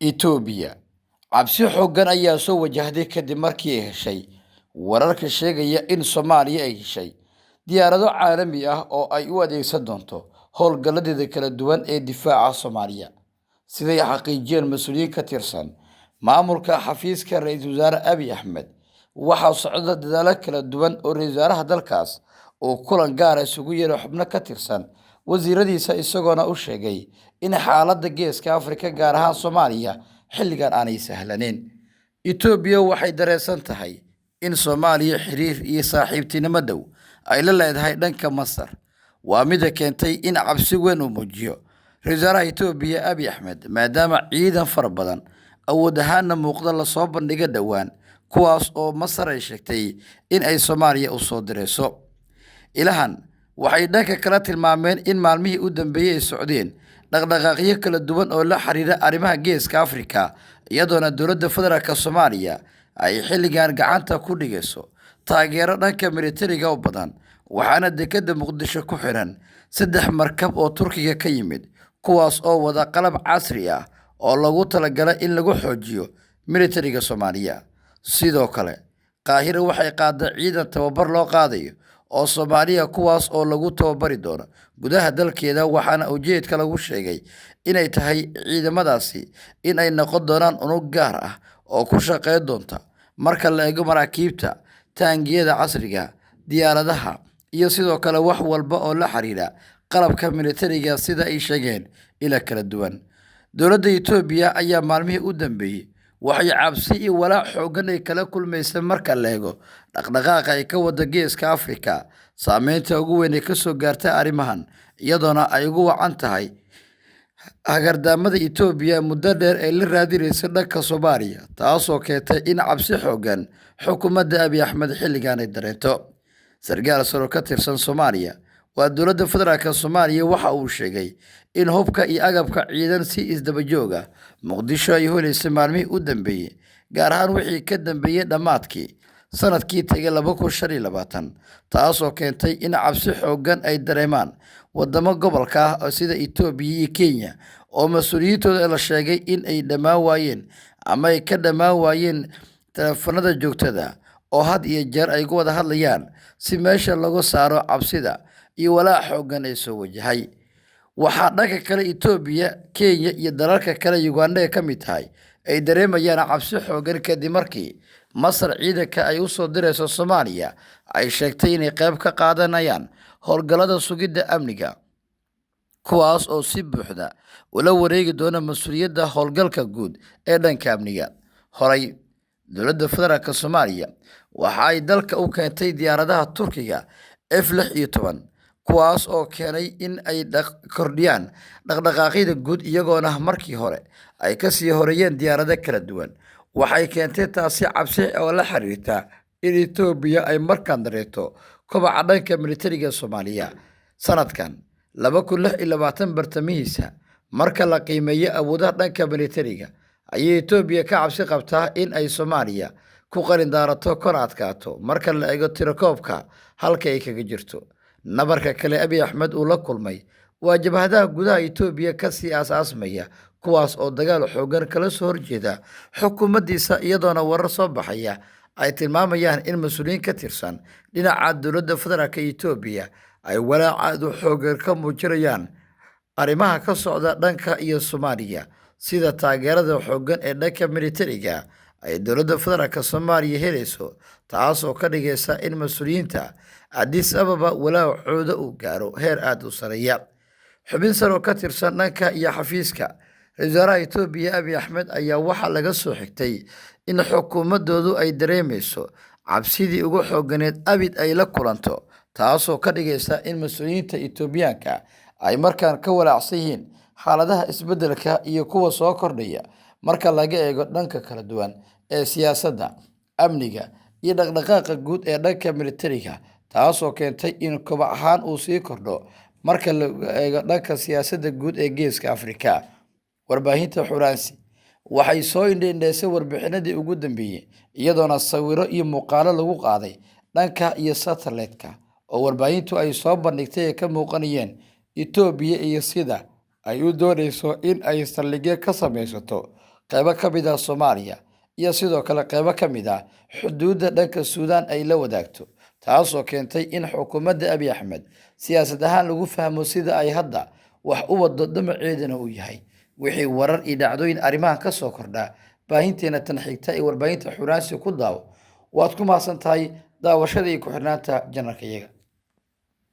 Itoobiya cabsi xooggan ayaa soo wajahday kadib markii ay heshay wararka sheegaya in Soomaaliya ay heshay diyaarado caalami ah oo ay u adeegsan doonto howlgalladeeda kala duwan ee difaaca Soomaaliya. Siday xaqiijiyeen mas'uuliyiin ka tirsan maamulka xafiiska Ra'iisul Wasaare Abiy Ahmed, waxaa socda dadaalo kala duwan oo ra'iisul wasaaraha dalkaas uu kulan gaar ah isugu yeeray xubno ka tirsan wasiiradiisa, isagoona u sheegay in xaaladda Geeska Afrika gaar ahaan Soomaaliya xilligan aanay sahlaneyn. Itoobiya waxay dareensan tahay in Soomaaliya xiriir iyo saaxiibtinimo dhow ay la leedahay dhanka Masar, waa mid keentay in cabsi weyn uu muujiyo ra'iisul wasaaraha Itoobiya Abiy Ahmed, maadaama ciidan fara badan awood ahaanna muuqda la soo bandhigay dhowaan, kuwaas oo Masar ay sheegtay in ay Soomaaliya u soo direyso. Ilahan waxay dhanka kala tilmaameen in maalmihii u dambeeyay ay socdeen dhaqdhaqaaqyo kala duwan oo la xiriira arrimaha Geeska Afrika, iyadoona dowladda federaalka Soomaaliya ay xilligan gacanta ku dhigayso taageero dhanka militariga u badan, waxaana dekedda Muqdisho ku xiran 3 markab oo Turkiga ka yimid, kuwaas oo wada qalab casri ah oo lagu talagalay in lagu xoojiyo militariga Soomaaliya. Sidoo kale, Qaahiro waxay qaaday ciidan tababar loo qaadayo oo Soomaaliya, kuwaas oo lagu tababari doono gudaha dalkeeda, waxaana ujeedka lagu sheegay inay tahay ciidamadaasi in ay noqon doonaan unug gaar ah oo ku shaqeyn doonta marka la eego maraakiibta, taangiyada casriga, diyaaradaha iyo sidoo kale wax walba oo la xiriira qalabka militariga, sida ay sheegeen ila kala duwan. Dowladda Itoobiya ayaa maalmihii u dambeeyay waxay cabsi iyo walaac xooggan ay kala kulmaysay marka la eego dhaqdhaqaaqa ay ka wada Geeska Afrika. Saameynta ugu weyn ee ka soo gaartay arrimahan, iyadoona ay ugu wacan tahay hagardaamada Itoobiya muddo dheer ee la raadinaysay dhanka Soomaaliya, taasoo keentay in cabsi xooggan xukuumadda Abiy Ahmed xilligan ay dareento. Sarkaal sare oo ka tirsan Soomaaliya waa dowladda federaalka Soomaaliya waxa uu sheegay in hubka iyo agabka ciidan si isdaba joog ah Muqdisho ay helaysay maalmihii u dambeeyay, gaar ahaan wixii ka dambeeyay dhammaadkii sanadkii tagay 2025, taasoo keentay in cabsi xooggan ay dareemaan wadamo gobolka ah sida Itoobiya iyo Kenya, oo mas'uuliyiintooda la sheegay in ay dhammaan waayeen ama ay ka dhammaan waayeen taleefanada joogtada oo had iyo jeer ay ku wada hadlayaan si meesha lagu saaro cabsida iyo walaac xooggan ee soo wajahay. Waxaa dhanka kale Itoobiya, Kenya iyo dalalka kale Uganda ka mid tahay ay dareemayaan cabsi xooggan kadib markii Masar ciidanka ay u soo direyso Soomaaliya ay sheegtay inay qayb ka qaadanayaan howlgallada sugidda amniga, kuwaas oo si buuxda ula wareegi doona mas'uuliyadda howlgalka guud ee dhanka amniga. Horay, dowladda federaalka Soomaaliya waxa ay dalka u keentay diyaaradaha Turkiga F-16, kuwaas oo keenay in ay kordhiyaan dhaqdhaqaaqyada guud, iyagoona markii hore ay ka sii horeeyeen diyaarado kala duwan. Waxay keentay taasi cabsi oo la xiriirta in Itoobiya ay markaan dareento kobaca dhanka militariga Soomaaliya. Sanadkan 2026 bartamihiisa, marka la qiimeeyo awoodaha dhanka militariga, ayay Itoobiya ka cabsi qabtaa in ay Soomaaliya ku qalin daarato kana adkaato marka la eego tirakoobka halka ay kaga jirto. Nabarka kale Abiy Ahmed uu la kulmay waa jabhadaha gudaha Itoobiya ka sii aas-aasmaya, kuwaas oo dagaal xooggan kala soo horjeeda xukuumaddiisa, iyadoona warar soo baxaya ay tilmaamayaan in mas'uuliyiin ka tirsan dhinaca dowladda federaalka Itoobiya ay walaac aad u xooggan ka muujinayaan arrimaha ka socda dhanka iyo Soomaaliya, sida taageerada xooggan ee dhanka militariga ay dowladda federaalka Soomaaliya helayso, taasoo ka dhigaysa in mas'uuliyiinta Addis Ababa walaacooda uu gaaro heer aad u sareeya. Xubin sare oo ka tirsan dhanka iyo xafiiska ra'iisul wasaaraha Itoobiya Abiy Ahmed ayaa waxaa laga soo xigtay in xukuumaddoodu ay dareemayso cabsidii ugu xoogganeed abid ay la kulanto, taasoo ka dhigaysa in mas'uuliyiinta Itoobiyaanka ay markaan ka walaacsan yihiin xaaladaha isbeddelka iyo kuwa soo kordhaya marka laga eego dhanka kala duwan ee siyaasadda, amniga iyo dhaqdhaqaaqa guud ee dhanka militariga, taasoo keentay in kobac ahaan uu sii kordho marka la eego dhanka siyaasadda guud ee Geeska Afrika. Warbaahinta Xuuraansi waxay soo indheysay warbixinadii ugu dambeeyay, iyadoona sawirro iyo muuqaallo lagu qaaday dhanka iyo satellite-ka oo warbaahintu ay soo bandhigtay ay ka muuqanayeen Itoobiya iyo sida ay u doonayso in ay saldhigyo ka samaysato qaybo ka mid ah Soomaaliya iyo sidoo kale qaybo ka mid ah xuduudda dhanka Suudaan ay la wadaagto, taasoo keentay in xukuumadda Abiy Ahmed siyaasad ahaan lagu fahmo sida ay hadda wax u wado damaceedana uu yahay. Wixii warar iyo dhacdooyin arrimahan ka soo kordha baahinteena tan xigta ee warbaahinta Xuraansi ku daawo. Waad ku mahadsan tahay daawashada iyo ku xirnaanta janalkayaga.